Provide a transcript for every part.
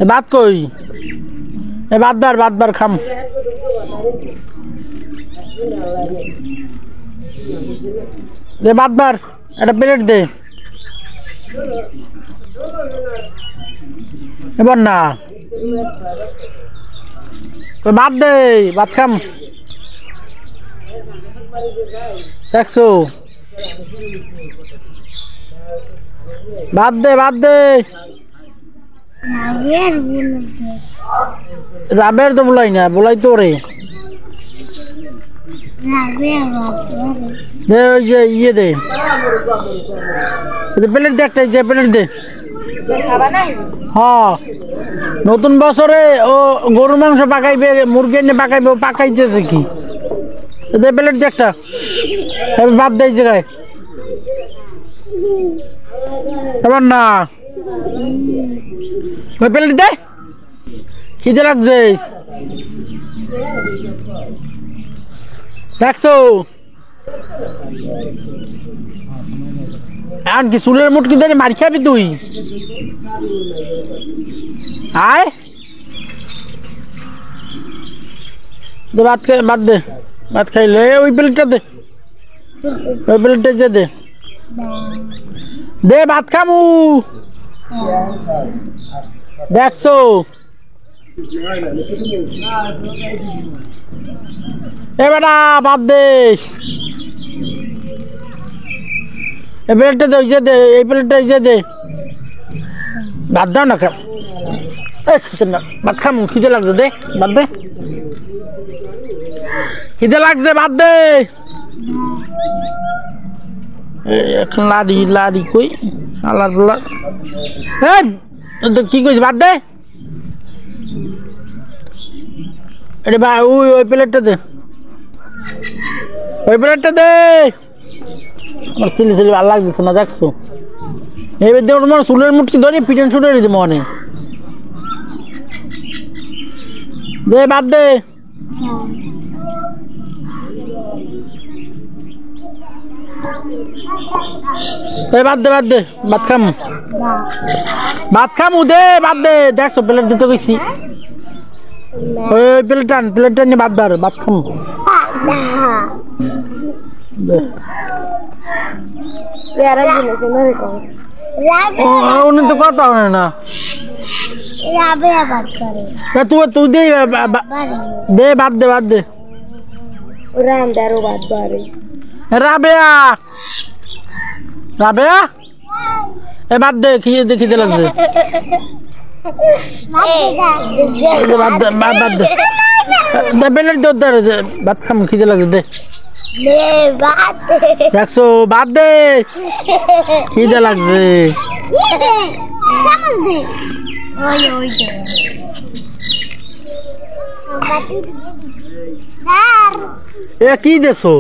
ভাত কই এ ভাত বার খাম দে ভাত বার একটা প্লেট দে এবার না ভাত দে ভাত খাম দেখছো ভাত দে রাবের তো বলাই না বলাই তো রে দে ওই যে ইয়ে দে প্লেট দে একটা যে প্লেট দে হ্যাঁ নতুন বছরে ও গরু মাংস পাকাইবে মুরগি এনে পাকাইবে ও পাকাইতেছে কি দে প্লেট দে একটা ভাত দেয় জায়গায় এবার না ওই প্লেট দে খিদে লাগছে দেখছো এখন কি চুলের মুটকি ধরে মারি খাবি তুই আয় দে ভাত দে ভাত খাইলে ওই প্লেটটা দে ওই প্লেটটা যে দে দে ভাত খামু দেখছো এ বেটা ভাত দে এই প্লেটটা দে যে দে এই প্লেটটা যে দে ভাত দাও না খাম না ভাত খাম খিদে লাগছে দে ভাত দে খিদে লাগছে ভাত দে এখন লাড়ি কই আলার বলার কি কইস ভাত দে আরে ভাই ওই প্লেটটা দে ওই প্লেটটা দে আমার সিলি ভালো লাগতেছে না দেখছো এবার দেওয়ার মনে চুলের মুটকি ধরে পিটন শুটে রয়েছে মনে দে ভাত দে ভাত দে ভাত খামু দে ভাত দে দেখছো প্লেট দিতে গেছি ওই প্লেটটা নিয়ে ভাত খামু উনি তো কথা হয় না তুই দে ভাত দে রাবেয়া এ ভাত দে খিদে লাগছে ভাত খাম খিদে লাগছে দে দেখছো ভাত দে খিদে লাগছে এ কি দেছো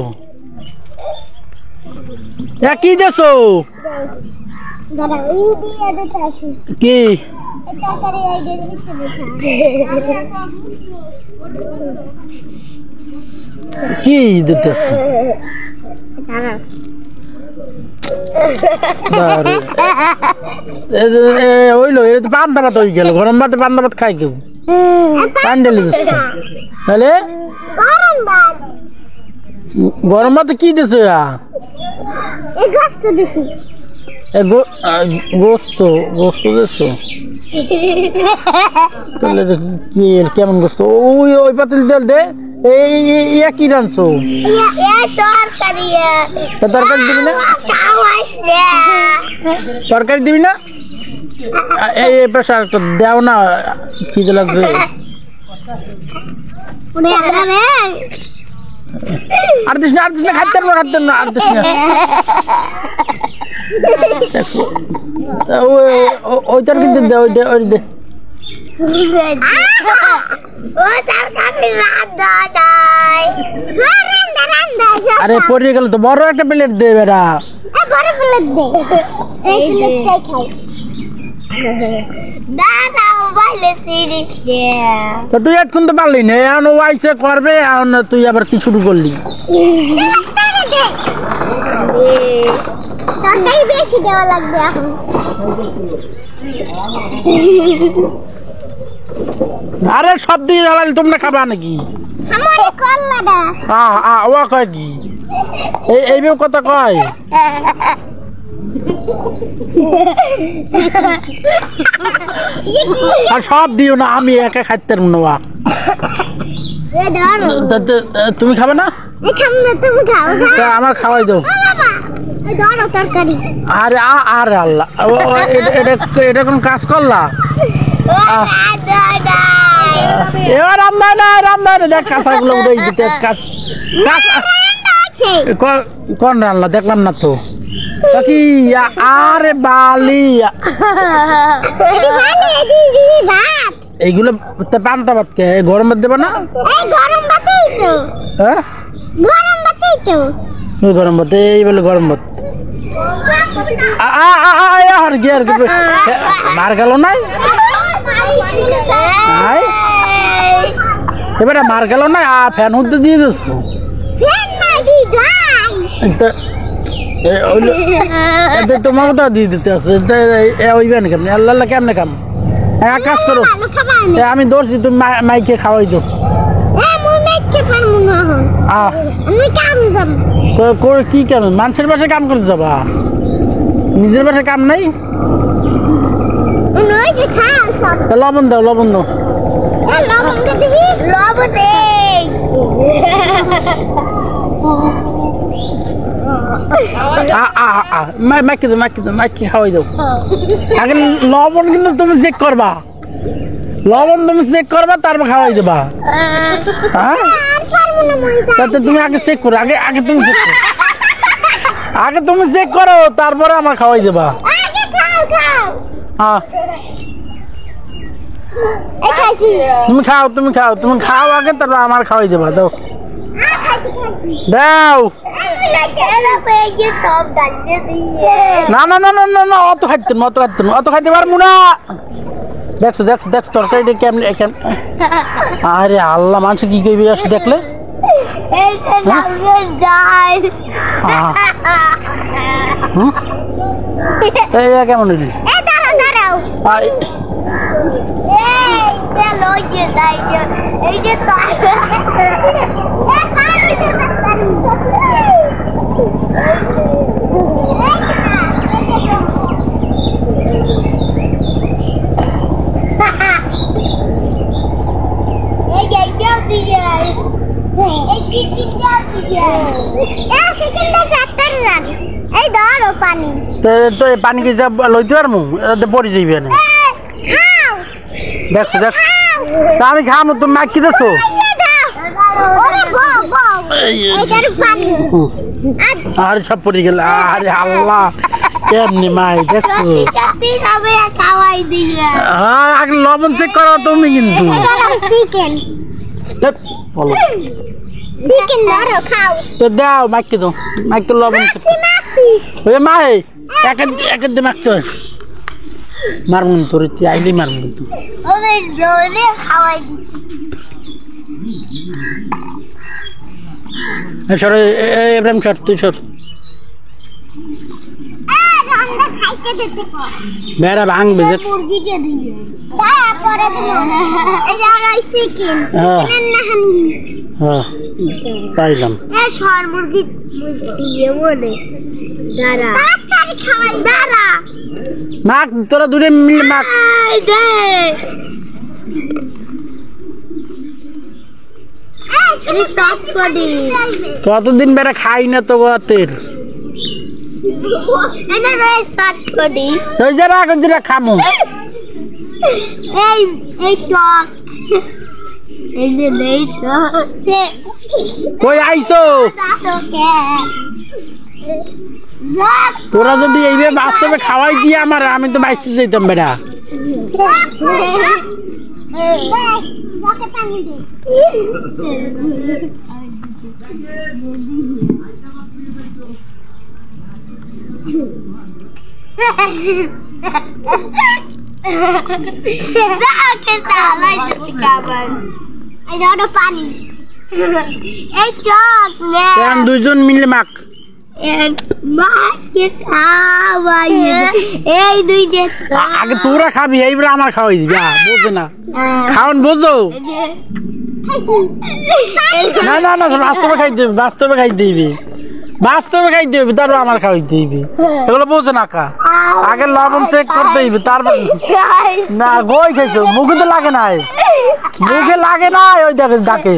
কি দেছো কি কি দিতেছ হইলো এটা তো পান্তা ভাত হয়ে গেল গরম ভাতে পান্তা ভাত খাই কেউ পান্ডেলি তাহলে গরম ভাতে কি দিছো গোস্ত দিছো তাহলে কি কেমন গোস্ত ওই পাতিল তেল দে এই কি রানছো তরকারি দিবি না তরকারি দিবি না এই প্রেশার দেও না খিদে লাগছে আর দিস না খাইতে না আর দিস না ওই তরকারি দে ওই দে আরে পড়ে গেল তো বড় একটা প্লেট দে বেটা তুই এতক্ষণ তো পারলি না এখন ও আইসে করবে এখন তুই আবার কি শুরু করলি তরকারি বেশি দেওয়া লাগবে এখন আরে সব দিয়ে জ্বালালে তোমরা খাবা নাকি আমার কল্লাটা ও কয় কি এইভাবে কথা কয় আর সব দিও না আমি একা খাইতে পারবো না তুমি খাবে না আমার খাওয়াই দাও আরে আরে আল্লাহ এটা কোন কাজ করলা এবার রান্না দেখ কাঁচাগুলো কোন রান্না দেখলাম না তো কি আরে বালি এইগুলো পান্তা ভাত কে গরম ভাত দেবে না গরম ভাত এই বলে গরম ভাত আর কি আর মার গেল নাই এবারে মার গেল না ফ্যান হতে দিয়ে দিস তোমাকে তো দিয়ে দিতে আছে ওইবেন কেমনি আল্লাহ কেমনে কাম এক কাজ করো আমি ধরছি তুমি মাইকে খাওয়াই তো কি কেন মানুষের বাসায় কাম করতে যাবা নিজের বাসায় কাম নাই লবণ দাও লবণ দাও মাইকে খাওয়াই দাও আগে লবণ কিন্তু তুমি চেক করবা লবণ তুমি চেক করবা তারপর খাওয়াই দেবা হ্যাঁ তুমি আগে চেক করো আগে তুমি চেক করো আগে তুমি চেক করো তারপরে আমার খাওয়াই দেবা হ্যাঁ তুমি খাও আগে তারপর আমার খাওয়াই দেবা দাও দাও না না না না না না অত খাইতে পারবো না দেখছো তরকারিটা কেমন আরে আল্লাহ মানুষ কি কইবি আসে দেখলে কেমন তো পানি কি লইতে পারবো পরে যাইবে না দেখছো আমি খামো তুমি মাইক কি দেছো আরে সব পড়ে গেল আরে আল্লাহ কেমনি মাই দেখছো হ্যাঁ আগে লবণ চেক করো তুমি কিন্তু তো দাও মাইকে দাও মাইকে লবণ মাই এক দিয়ে মাখতে হয় মারমুন তোর আইলেই মারমুন কিন্তু সর এব্রাহিম সর তুই সর বেড়া ভাঙবে পাইলাম মাখ তোরা দূরে মিলে মাখ কতদিন বেড়া খাই না তো তেল খামো কই আইসো তোরা যদি এইভাবে বাস্তবে খাওয়াই দিয়ে আমার আমি তো বাইসে যেতাম বেড়া দুইজন মিলে মাখ মাকে খাওয়াই এই দুইটা আগে তোরা খাবি এইবার আমার খাওয়াই দিবি বোঝে না খাওয়ান বোঝো না না না বাস্তবে খাই দিবি বাস্তবে খাই দিবি বাস্তবে খাই দিবি তারপর আমার খাওয়াই দিবি এগুলো বোঝে না কা আগে লবণ চেক করতে দিবি তারপর না গই খাইছো মুখে তো লাগে নাই মুখে লাগে না ওই দেখে ডাকে